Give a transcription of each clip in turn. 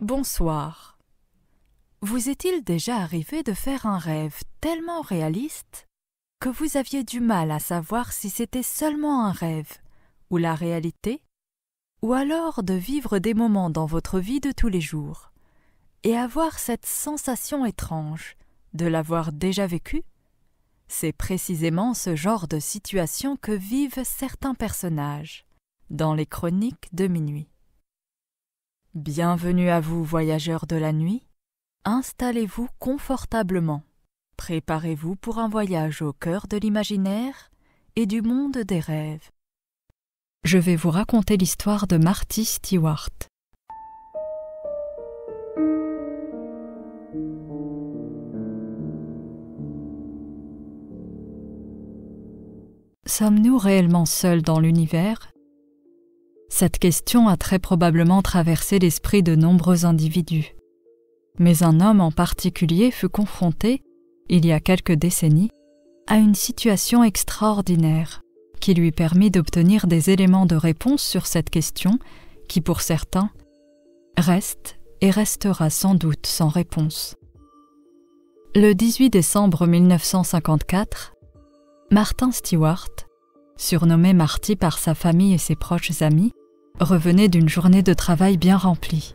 Bonsoir. Vous est-il déjà arrivé de faire un rêve tellement réaliste que vous aviez du mal à savoir si c'était seulement un rêve ou la réalité, ou alors de vivre des moments dans votre vie de tous les jours et avoir cette sensation étrange de l'avoir déjà vécu? C'est précisément ce genre de situation que vivent certains personnages dans les chroniques de minuit. Bienvenue à vous, voyageurs de la nuit. Installez-vous confortablement. Préparez-vous pour un voyage au cœur de l'imaginaire et du monde des rêves. Je vais vous raconter l'histoire de Marty Stewart. Sommes-nous réellement seuls dans l'univers ? Cette question a très probablement traversé l'esprit de nombreux individus. Mais un homme en particulier fut confronté, il y a quelques décennies, à une situation extraordinaire qui lui permit d'obtenir des éléments de réponse sur cette question qui, pour certains, reste et restera sans doute sans réponse. Le 18 décembre 1954, Martin Stewart, surnommé Marty par sa famille et ses proches amis, revenait d'une journée de travail bien remplie.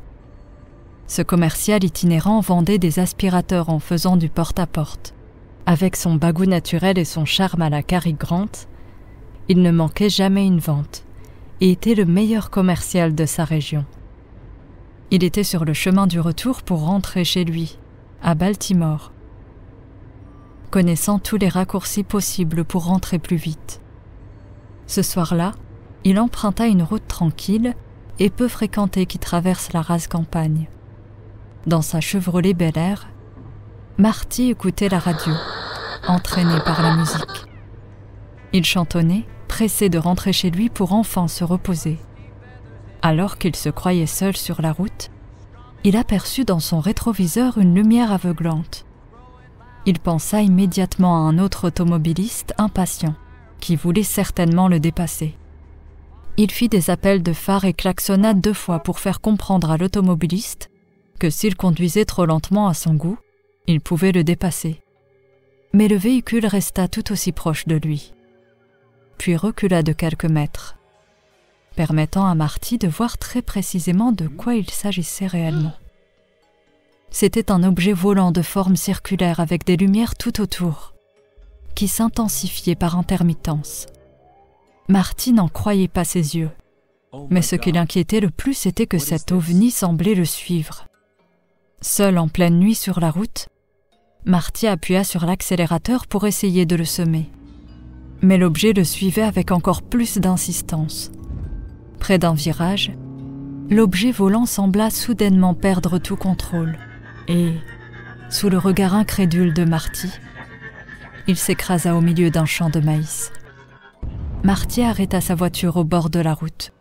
Ce commercial itinérant vendait des aspirateurs en faisant du porte-à-porte. Avec son bagou naturel et son charme à la Cary Grant, il ne manquait jamais une vente et était le meilleur commercial de sa région. Il était sur le chemin du retour pour rentrer chez lui, à Baltimore, connaissant tous les raccourcis possibles pour rentrer plus vite. Ce soir-là, il emprunta une route tranquille et peu fréquentée qui traverse la rase campagne. Dans sa Chevrolet Bel Air, Marty écoutait la radio, entraîné par la musique. Il chantonnait, pressé de rentrer chez lui pour enfin se reposer. Alors qu'il se croyait seul sur la route, il aperçut dans son rétroviseur une lumière aveuglante. Il pensa immédiatement à un autre automobiliste impatient, qui voulait certainement le dépasser. Il fit des appels de phare et klaxonna 2 fois pour faire comprendre à l'automobiliste que s'il conduisait trop lentement à son goût, il pouvait le dépasser. Mais le véhicule resta tout aussi proche de lui, puis recula de quelques mètres, permettant à Marty de voir très précisément de quoi il s'agissait réellement. C'était un objet volant de forme circulaire avec des lumières tout autour, qui s'intensifiait par intermittence. Marty n'en croyait pas ses yeux, mais ce qui l'inquiétait le plus c'était que cet ovni semblait le suivre. Seul en pleine nuit sur la route, Marty appuya sur l'accélérateur pour essayer de le semer. Mais l'objet le suivait avec encore plus d'insistance. Près d'un virage, l'objet volant sembla soudainement perdre tout contrôle et, sous le regard incrédule de Marty, il s'écrasa au milieu d'un champ de maïs. Marty arrêta sa voiture au bord de la route.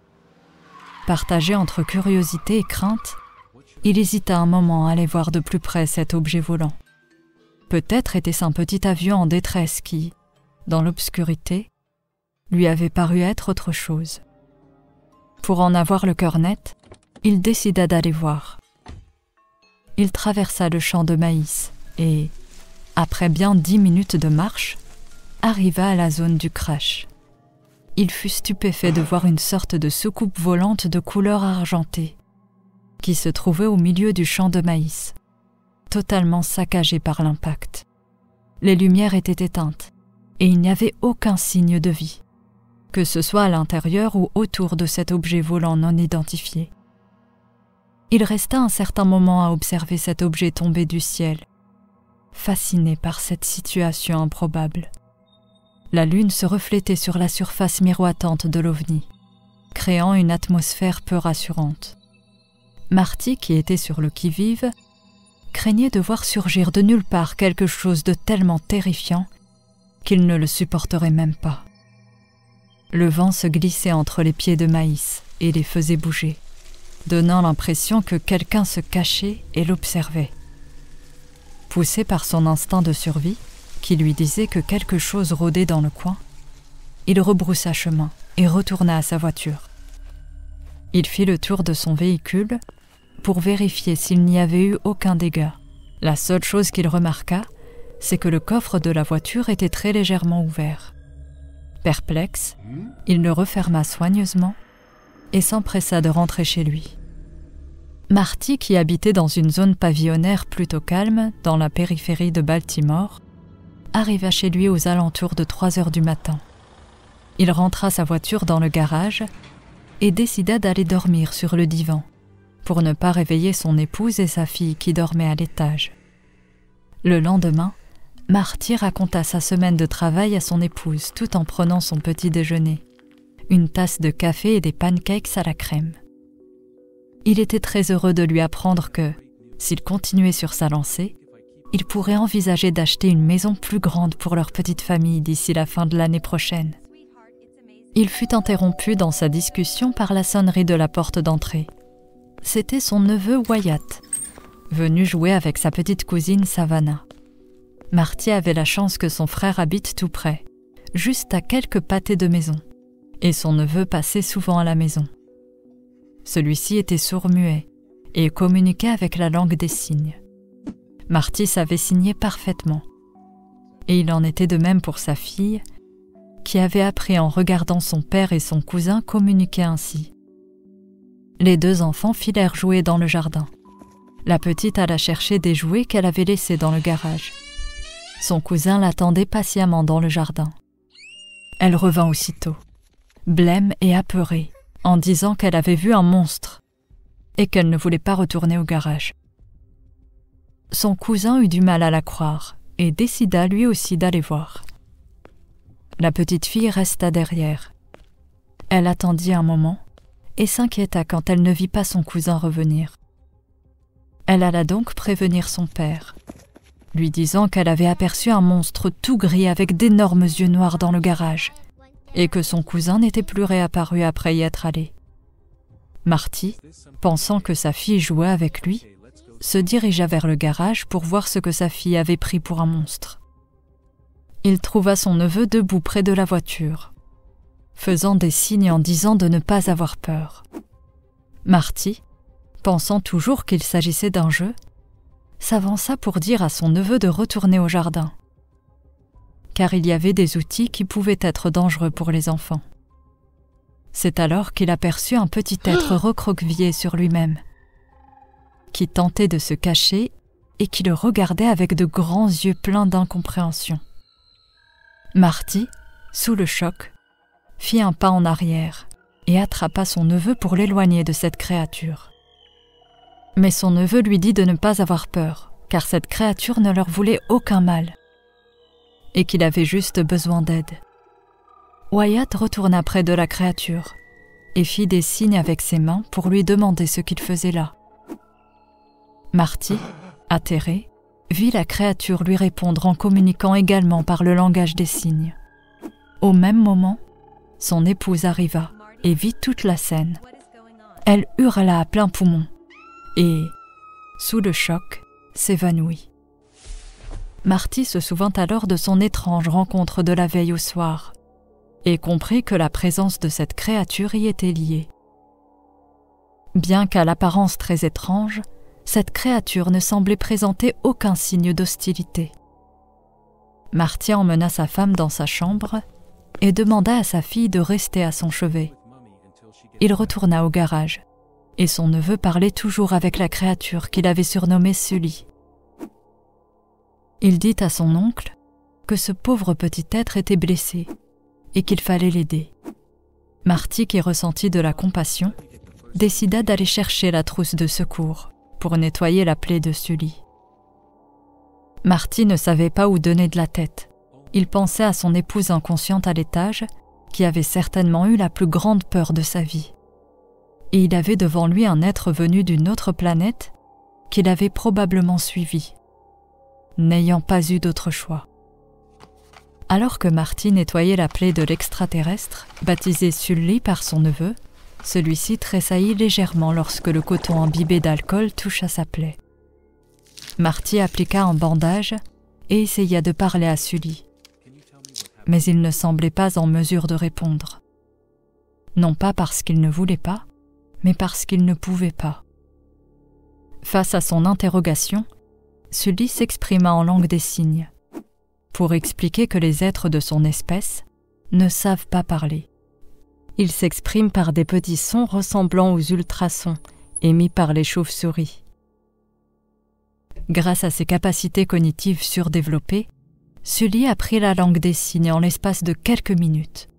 Partagé entre curiosité et crainte, il hésita un moment à aller voir de plus près cet objet volant. Peut-être était-ce un petit avion en détresse qui, dans l'obscurité, lui avait paru être autre chose. Pour en avoir le cœur net, il décida d'aller voir. Il traversa le champ de maïs et, après bien 10 minutes de marche, arriva à la zone du crash. Il fut stupéfait de voir une sorte de soucoupe volante de couleur argentée qui se trouvait au milieu du champ de maïs, totalement saccagé par l'impact. Les lumières étaient éteintes et il n'y avait aucun signe de vie, que ce soit à l'intérieur ou autour de cet objet volant non identifié. Il resta un certain moment à observer cet objet tombé du ciel, fasciné par cette situation improbable. La lune se reflétait sur la surface miroitante de l'ovni, créant une atmosphère peu rassurante. Marty, qui était sur le qui-vive, craignait de voir surgir de nulle part quelque chose de tellement terrifiant qu'il ne le supporterait même pas. Le vent se glissait entre les pieds de maïs et les faisait bouger, donnant l'impression que quelqu'un se cachait et l'observait. Poussé par son instinct de survie, qui lui disait que quelque chose rôdait dans le coin, il rebroussa chemin et retourna à sa voiture. Il fit le tour de son véhicule, pour vérifier s'il n'y avait eu aucun dégât. La seule chose qu'il remarqua, c'est que le coffre de la voiture était très légèrement ouvert. Perplexe, il le referma soigneusement et s'empressa de rentrer chez lui. Marty, qui habitait dans une zone pavillonnaire plutôt calme, dans la périphérie de Baltimore, arriva chez lui aux alentours de 3 heures du matin. Il rentra sa voiture dans le garage et décida d'aller dormir sur le divan, pour ne pas réveiller son épouse et sa fille qui dormaient à l'étage. Le lendemain, Marty raconta sa semaine de travail à son épouse tout en prenant son petit déjeuner, une tasse de café et des pancakes à la crème. Il était très heureux de lui apprendre que, s'il continuait sur sa lancée, il pourrait envisager d'acheter une maison plus grande pour leur petite famille d'ici la fin de l'année prochaine. Il fut interrompu dans sa discussion par la sonnerie de la porte d'entrée. C'était son neveu Wyatt, venu jouer avec sa petite cousine Savannah. Marty avait la chance que son frère habite tout près, juste à quelques pâtés de maison, et son neveu passait souvent à la maison. Celui-ci était sourd-muet et communiquait avec la langue des signes. Marty savait signer parfaitement, et il en était de même pour sa fille, qui avait appris en regardant son père et son cousin communiquer ainsi. Les 2 enfants filèrent jouer dans le jardin. La petite alla chercher des jouets qu'elle avait laissés dans le garage. Son cousin l'attendait patiemment dans le jardin. Elle revint aussitôt, blême et apeurée, en disant qu'elle avait vu un monstre et qu'elle ne voulait pas retourner au garage. Son cousin eut du mal à la croire et décida lui aussi d'aller voir. La petite fille resta derrière. Elle attendit un moment et s'inquiéta quand elle ne vit pas son cousin revenir. Elle alla donc prévenir son père, lui disant qu'elle avait aperçu un monstre tout gris avec d'énormes yeux noirs dans le garage et que son cousin n'était plus réapparu après y être allé. Marty, pensant que sa fille jouait avec lui, se dirigea vers le garage pour voir ce que sa fille avait pris pour un monstre. Il trouva son neveu debout près de la voiture, faisant des signes en disant de ne pas avoir peur. Marty, pensant toujours qu'il s'agissait d'un jeu, s'avança pour dire à son neveu de retourner au jardin, car il y avait des outils qui pouvaient être dangereux pour les enfants. C'est alors qu'il aperçut un petit être recroquevillé sur lui-même, qui tentait de se cacher et qui le regardait avec de grands yeux pleins d'incompréhension. Marty, sous le choc, fit un pas en arrière et attrapa son neveu pour l'éloigner de cette créature. Mais son neveu lui dit de ne pas avoir peur, car cette créature ne leur voulait aucun mal et qu'il avait juste besoin d'aide. Wyatt retourna près de la créature et fit des signes avec ses mains pour lui demander ce qu'il faisait là. Marty, atterré, vit la créature lui répondre en communiquant également par le langage des signes. Au même moment, son épouse arriva et vit toute la scène. Elle hurla à plein poumon et, sous le choc, s'évanouit. Marty se souvint alors de son étrange rencontre de la veille au soir et comprit que la présence de cette créature y était liée. Bien qu'à l'apparence très étrange, cette créature ne semblait présenter aucun signe d'hostilité. Marty emmena sa femme dans sa chambre et demanda à sa fille de rester à son chevet. Il retourna au garage, et son neveu parlait toujours avec la créature qu'il avait surnommée Sully. Il dit à son oncle que ce pauvre petit être était blessé et qu'il fallait l'aider. Marty, qui ressentit de la compassion, décida d'aller chercher la trousse de secours pour nettoyer la plaie de Sully. Marty ne savait pas où donner de la tête. Il pensait à son épouse inconsciente à l'étage, qui avait certainement eu la plus grande peur de sa vie. Et il avait devant lui un être venu d'une autre planète qu'il avait probablement suivi, n'ayant pas eu d'autre choix. Alors que Marty nettoyait la plaie de l'extraterrestre, baptisé Sully par son neveu, celui-ci tressaillit légèrement lorsque le coton imbibé d'alcool toucha sa plaie. Marty appliqua un bandage et essaya de parler à Sully. Mais il ne semblait pas en mesure de répondre. Non pas parce qu'il ne voulait pas, mais parce qu'il ne pouvait pas. Face à son interrogation, Sully s'exprima en langue des signes, pour expliquer que les êtres de son espèce ne savent pas parler. Ils s'expriment par des petits sons ressemblant aux ultrasons émis par les chauves-souris. Grâce à ses capacités cognitives surdéveloppées, Sully apprit la langue des signes en l'espace de quelques minutes,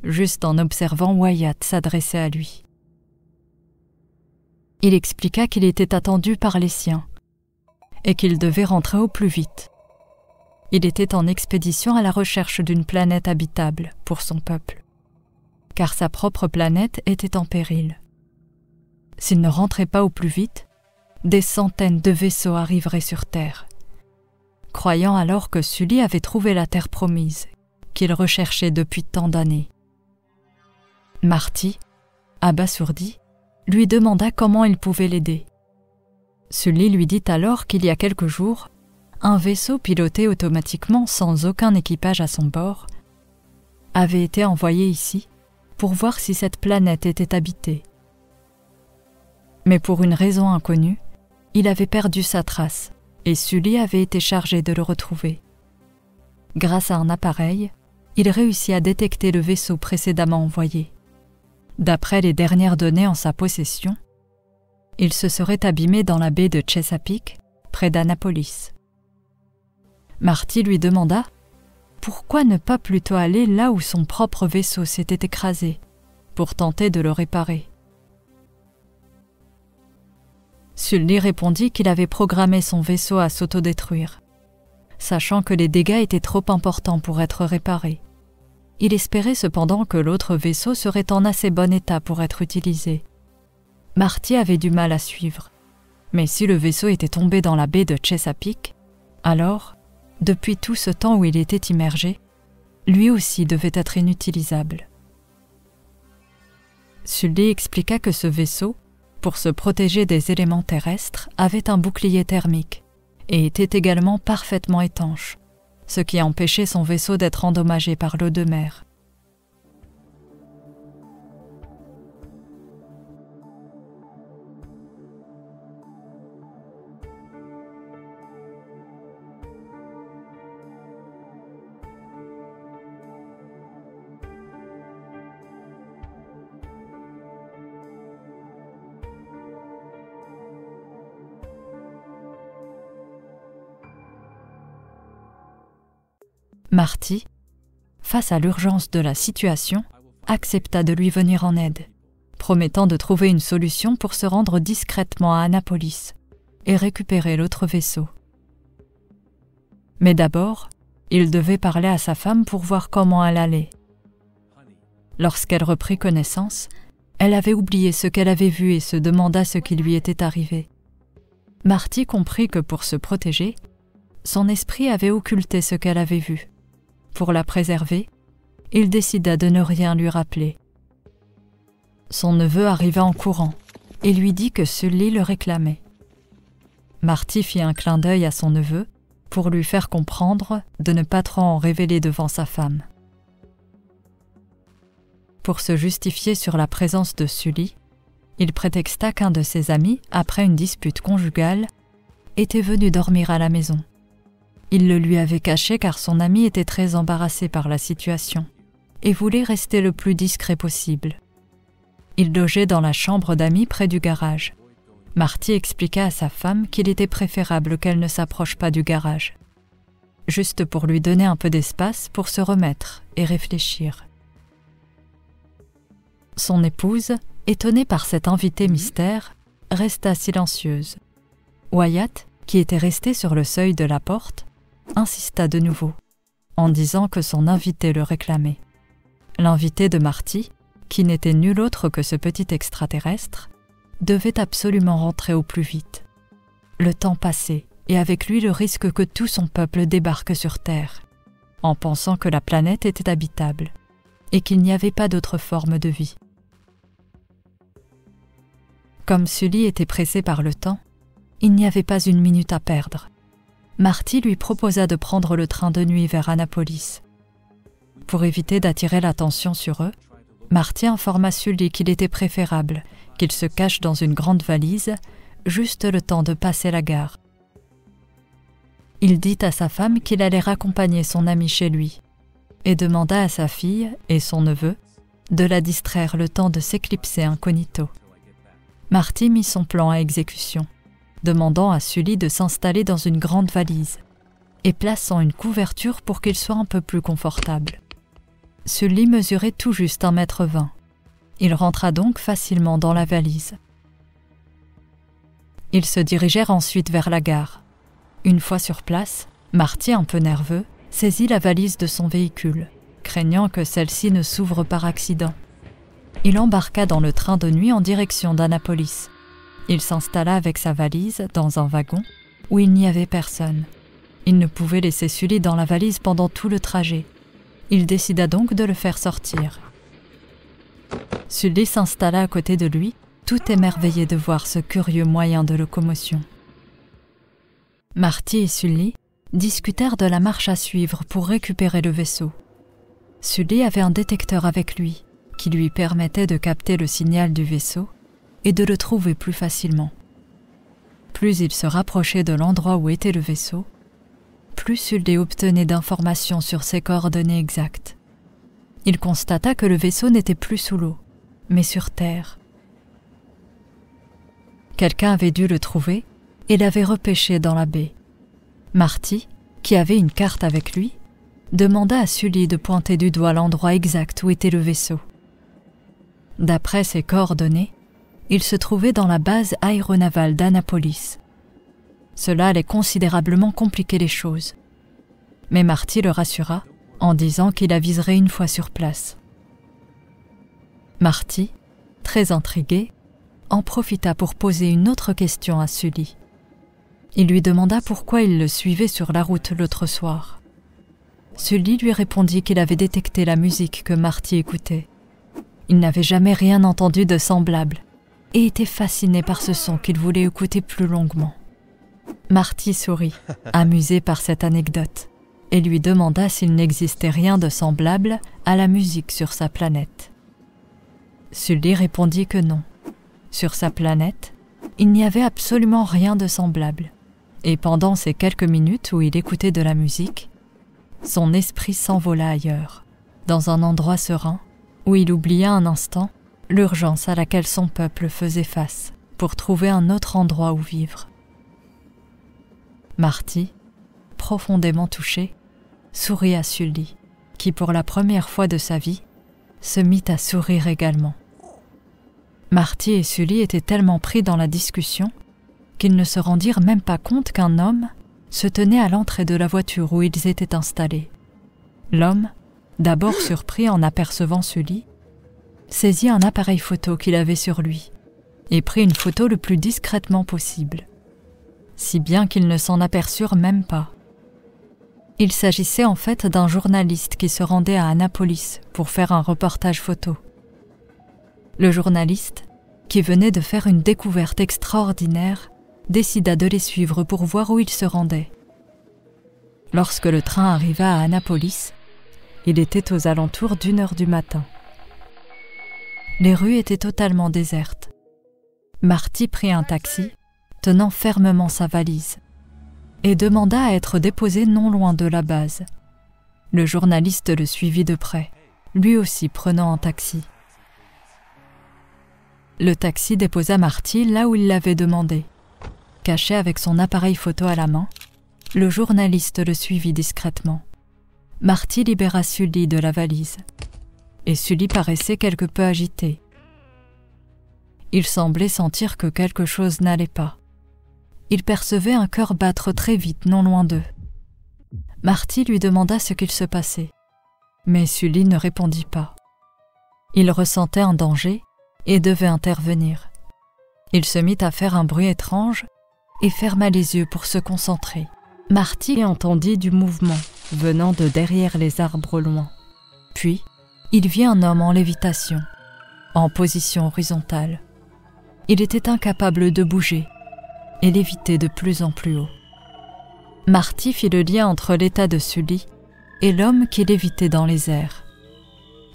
juste en observant Wyatt s'adresser à lui. Il expliqua qu'il était attendu par les siens et qu'il devait rentrer au plus vite. Il était en expédition à la recherche d'une planète habitable pour son peuple, car sa propre planète était en péril. S'il ne rentrait pas au plus vite, des centaines de vaisseaux arriveraient sur Terre, croyant alors que Sully avait trouvé la Terre promise, qu'il recherchait depuis tant d'années. Marty, abasourdi, lui demanda comment il pouvait l'aider. Sully lui dit alors qu'il y a quelques jours, un vaisseau piloté automatiquement sans aucun équipage à son bord avait été envoyé ici pour voir si cette planète était habitée. Mais pour une raison inconnue, il avait perdu sa trace et Sully avait été chargé de le retrouver. Grâce à un appareil, il réussit à détecter le vaisseau précédemment envoyé. D'après les dernières données en sa possession, il se serait abîmé dans la baie de Chesapeake, près d'Annapolis. Marty lui demanda pourquoi ne pas plutôt aller là où son propre vaisseau s'était écrasé, pour tenter de le réparer. Sully répondit qu'il avait programmé son vaisseau à s'autodétruire, sachant que les dégâts étaient trop importants pour être réparés. Il espérait cependant que l'autre vaisseau serait en assez bon état pour être utilisé. Marty avait du mal à suivre, mais si le vaisseau était tombé dans la baie de Chesapeake, alors, depuis tout ce temps où il était immergé, lui aussi devait être inutilisable. Sully expliqua que ce vaisseau, pour se protéger des éléments terrestres, avait un bouclier thermique et était également parfaitement étanche, ce qui empêchait son vaisseau d'être endommagé par l'eau de mer. Marty, face à l'urgence de la situation, accepta de lui venir en aide, promettant de trouver une solution pour se rendre discrètement à Annapolis et récupérer l'autre vaisseau. Mais d'abord, il devait parler à sa femme pour voir comment elle allait. Lorsqu'elle reprit connaissance, elle avait oublié ce qu'elle avait vu et se demanda ce qui lui était arrivé. Marty comprit que pour se protéger, son esprit avait occulté ce qu'elle avait vu. Pour la préserver, il décida de ne rien lui rappeler. Son neveu arriva en courant et lui dit que Sully le réclamait. Marty fit un clin d'œil à son neveu pour lui faire comprendre de ne pas trop en révéler devant sa femme. Pour se justifier sur la présence de Sully, il prétexta qu'un de ses amis, après une dispute conjugale, était venu dormir à la maison. Il le lui avait caché car son ami était très embarrassé par la situation et voulait rester le plus discret possible. Il logeait dans la chambre d'amis près du garage. Marty expliqua à sa femme qu'il était préférable qu'elle ne s'approche pas du garage, juste pour lui donner un peu d'espace pour se remettre et réfléchir. Son épouse, étonnée par cet invité mystère, resta silencieuse. Wyatt, qui était resté sur le seuil de la porte, insista de nouveau, en disant que son invité le réclamait. L'invité de Marty, qui n'était nul autre que ce petit extraterrestre, devait absolument rentrer au plus vite. Le temps passait, et avec lui le risque que tout son peuple débarque sur Terre, en pensant que la planète était habitable, et qu'il n'y avait pas d'autre forme de vie. Comme Sully était pressé par le temps, il n'y avait pas une minute à perdre. Marty lui proposa de prendre le train de nuit vers Annapolis. Pour éviter d'attirer l'attention sur eux, Marty informa Sully qu'il était préférable qu'il se cache dans une grande valise juste le temps de passer la gare. Il dit à sa femme qu'il allait raccompagner son ami chez lui et demanda à sa fille et son neveu de la distraire le temps de s'éclipser incognito. Marty mit son plan à exécution, demandant à Sully de s'installer dans une grande valise et plaçant une couverture pour qu'il soit un peu plus confortable. Sully mesurait tout juste 1,20 m. Il rentra donc facilement dans la valise. Ils se dirigèrent ensuite vers la gare. Une fois sur place, Marty, un peu nerveux, saisit la valise de son véhicule, craignant que celle-ci ne s'ouvre par accident. Il embarqua dans le train de nuit en direction d'Annapolis. Il s'installa avec sa valise dans un wagon où il n'y avait personne. Il ne pouvait laisser Sully dans la valise pendant tout le trajet. Il décida donc de le faire sortir. Sully s'installa à côté de lui, tout émerveillé de voir ce curieux moyen de locomotion. Marty et Sully discutèrent de la marche à suivre pour récupérer le vaisseau. Sully avait un détecteur avec lui qui lui permettait de capter le signal du vaisseau et de le trouver plus facilement. Plus il se rapprochait de l'endroit où était le vaisseau, plus Sully obtenait d'informations sur ses coordonnées exactes. Il constata que le vaisseau n'était plus sous l'eau, mais sur terre. Quelqu'un avait dû le trouver et l'avait repêché dans la baie. Marty, qui avait une carte avec lui, demanda à Sully de pointer du doigt l'endroit exact où était le vaisseau. D'après ses coordonnées, il se trouvait dans la base aéronavale d'Annapolis. Cela allait considérablement compliquer les choses. Mais Marty le rassura en disant qu'il aviserait une fois sur place. Marty, très intrigué, en profita pour poser une autre question à Sully. Il lui demanda pourquoi il le suivait sur la route l'autre soir. Sully lui répondit qu'il avait détecté la musique que Marty écoutait. Il n'avait jamais rien entendu de semblable et était fasciné par ce son qu'il voulait écouter plus longuement. Marty sourit, amusé par cette anecdote, et lui demanda s'il n'existait rien de semblable à la musique sur sa planète. Sully répondit que non. Sur sa planète, il n'y avait absolument rien de semblable, et pendant ces quelques minutes où il écoutait de la musique, son esprit s'envola ailleurs, dans un endroit serein, où il oublia un instant l'urgence à laquelle son peuple faisait face pour trouver un autre endroit où vivre. Marty, profondément touché, sourit à Sully, qui pour la première fois de sa vie, se mit à sourire également. Marty et Sully étaient tellement pris dans la discussion qu'ils ne se rendirent même pas compte qu'un homme se tenait à l'entrée de la voiture où ils étaient installés. L'homme, d'abord surpris en apercevant Sully, saisit un appareil photo qu'il avait sur lui et prit une photo le plus discrètement possible, si bien qu'ils ne s'en aperçurent même pas. Il s'agissait en fait d'un journaliste qui se rendait à Annapolis pour faire un reportage photo. Le journaliste, qui venait de faire une découverte extraordinaire, décida de les suivre pour voir où ils se rendaient. Lorsque le train arriva à Annapolis, il était aux alentours d'1h du matin. Les rues étaient totalement désertes. Marty prit un taxi, tenant fermement sa valise, et demanda à être déposé non loin de la base. Le journaliste le suivit de près, lui aussi prenant un taxi. Le taxi déposa Marty là où il l'avait demandé. Caché avec son appareil photo à la main, le journaliste le suivit discrètement. Marty libéra Sully de la valise, et Sully paraissait quelque peu agité. Il semblait sentir que quelque chose n'allait pas. Il percevait un cœur battre très vite non loin d'eux. Marty lui demanda ce qu'il se passait, mais Sully ne répondit pas. Il ressentait un danger et devait intervenir. Il se mit à faire un bruit étrange et ferma les yeux pour se concentrer. Marty entendit du mouvement venant de derrière les arbres loin. Puis, il vit un homme en lévitation, en position horizontale. Il était incapable de bouger et lévitait de plus en plus haut. Marty fit le lien entre l'état de Sully et l'homme qui lévitait dans les airs.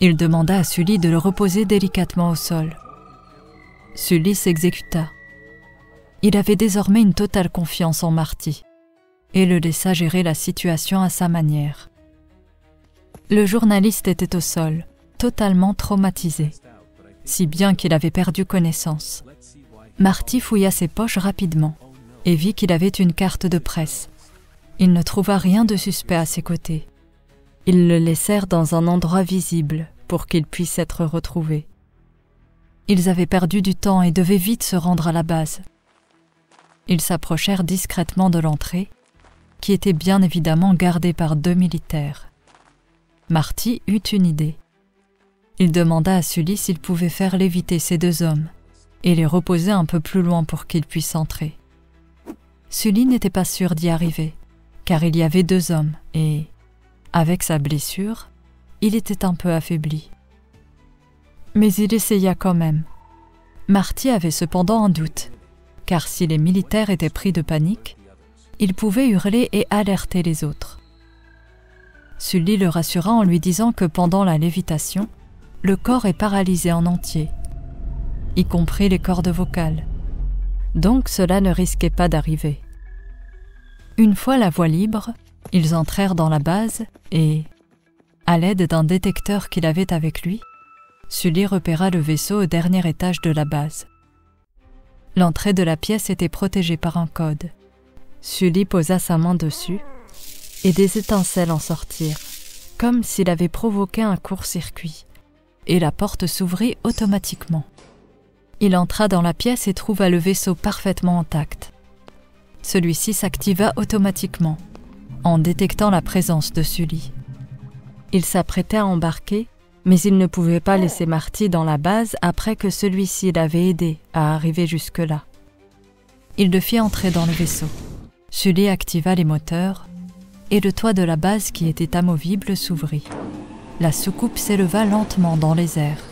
Il demanda à Sully de le reposer délicatement au sol. Sully s'exécuta. il avait désormais une totale confiance en Marty et le laissa gérer la situation à sa manière. Le journaliste était au sol, totalement traumatisé, si bien qu'il avait perdu connaissance. Marty fouilla ses poches rapidement et vit qu'il avait une carte de presse. Il ne trouva rien de suspect à ses côtés. Ils le laissèrent dans un endroit visible pour qu'il puisse être retrouvé. Ils avaient perdu du temps et devaient vite se rendre à la base. Ils s'approchèrent discrètement de l'entrée, qui était bien évidemment gardée par 2 militaires. Marty eut une idée. Il demanda à Sully s'il pouvait faire léviter ces 2 hommes et les reposer un peu plus loin pour qu'ils puissent entrer. Sully n'était pas sûr d'y arriver, car il y avait 2 hommes et, avec sa blessure, il était un peu affaibli. Mais il essaya quand même. Marty avait cependant un doute, car si les militaires étaient pris de panique, ils pouvaient hurler et alerter les autres. Sully le rassura en lui disant que pendant la lévitation, le corps est paralysé en entier, y compris les cordes vocales. Donc cela ne risquait pas d'arriver. Une fois la voie libre, ils entrèrent dans la base et, à l'aide d'un détecteur qu'il avait avec lui, Sully repéra le vaisseau au dernier étage de la base. L'entrée de la pièce était protégée par un code. Sully posa sa main dessus et des étincelles en sortirent, comme s'il avait provoqué un court-circuit, et la porte s'ouvrit automatiquement. Il entra dans la pièce et trouva le vaisseau parfaitement intact. Celui-ci s'activa automatiquement, en détectant la présence de Sully. Il s'apprêtait à embarquer, mais il ne pouvait pas laisser Marty dans la base après que celui-ci l'avait aidé à arriver jusque-là. Il le fit entrer dans le vaisseau. Sully activa les moteurs, et le toit de la base qui était amovible s'ouvrit. La soucoupe s'éleva lentement dans les airs,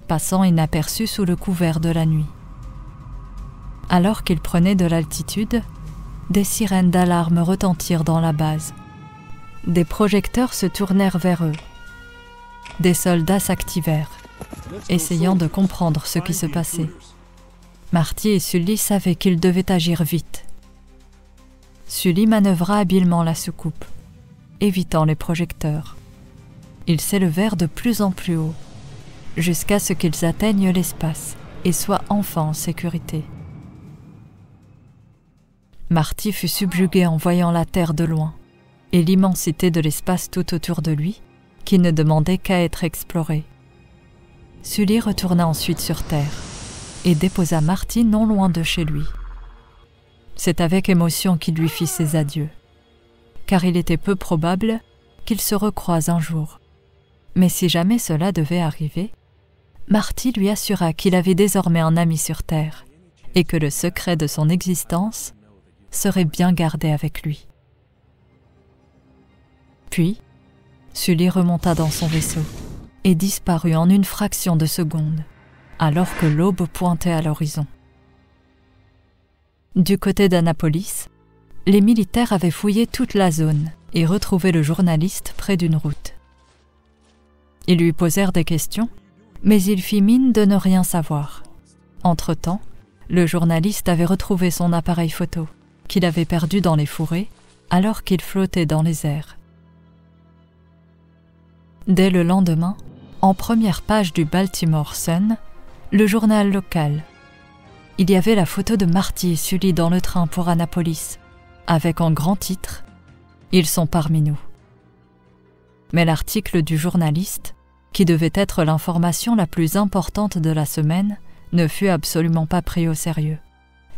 passant inaperçue sous le couvert de la nuit. Alors qu'il prenait de l'altitude, des sirènes d'alarme retentirent dans la base. Des projecteurs se tournèrent vers eux. Des soldats s'activèrent, essayant de comprendre ce qui se passait. Marty et Sully savaient qu'ils devaient agir vite. Sully manœuvra habilement la soucoupe, évitant les projecteurs. Ils s'élevèrent de plus en plus haut, jusqu'à ce qu'ils atteignent l'espace et soient enfin en sécurité. Marty fut subjugué en voyant la Terre de loin et l'immensité de l'espace tout autour de lui, qui ne demandait qu'à être exploré. Sully retourna ensuite sur Terre et déposa Marty non loin de chez lui. C'est avec émotion qu'il lui fit ses adieux, car il était peu probable qu'ils se recroisent un jour. Mais si jamais cela devait arriver, Marty lui assura qu'il avait désormais un ami sur Terre et que le secret de son existence serait bien gardé avec lui. Puis, Sully remonta dans son vaisseau et disparut en une fraction de seconde, alors que l'aube pointait à l'horizon. Du côté d'Annapolis, les militaires avaient fouillé toute la zone et retrouvé le journaliste près d'une route. Ils lui posèrent des questions, mais il fit mine de ne rien savoir. Entre-temps, le journaliste avait retrouvé son appareil photo, qu'il avait perdu dans les fourrés, alors qu'il flottait dans les airs. Dès le lendemain, en première page du Baltimore Sun, le journal local, il y avait la photo de Marty et Sully dans le train pour Annapolis, avec en grand titre « Ils sont parmi nous ». Mais l'article du journaliste, qui devait être l'information la plus importante de la semaine, ne fut absolument pas pris au sérieux.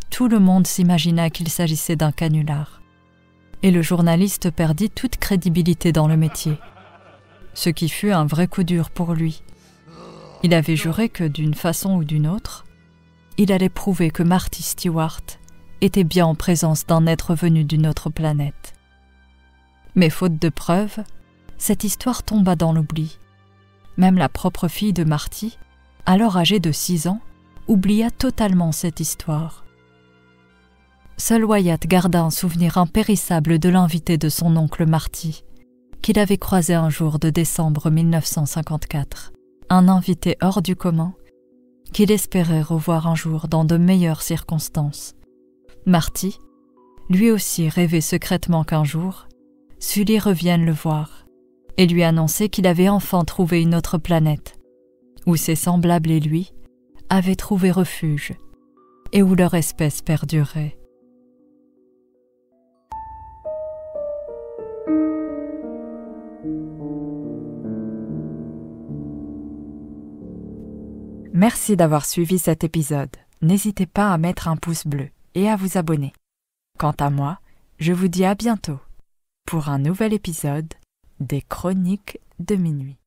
Tout le monde s'imagina qu'il s'agissait d'un canular. Et le journaliste perdit toute crédibilité dans le métier. Ce qui fut un vrai coup dur pour lui. Il avait juré que, d'une façon ou d'une autre, il allait prouver que Marty Stewart était bien en présence d'un être venu d'une autre planète. Mais faute de preuves, cette histoire tomba dans l'oubli. Même la propre fille de Marty, alors âgée de 6 ans, oublia totalement cette histoire. Seul Wyatt garda un souvenir impérissable de l'invité de son oncle Marty, qu'il avait croisé un jour de décembre 1954, un invité hors du commun, qu'il espérait revoir un jour dans de meilleures circonstances, Marty, lui aussi rêvait secrètement qu'un jour, Sully revienne le voir et lui annoncer qu'il avait enfin trouvé une autre planète, où ses semblables et lui avaient trouvé refuge et où leur espèce perdurerait. Merci d'avoir suivi cet épisode. N'hésitez pas à mettre un pouce bleu et à vous abonner. Quant à moi, je vous dis à bientôt pour un nouvel épisode des Chroniques de minuit.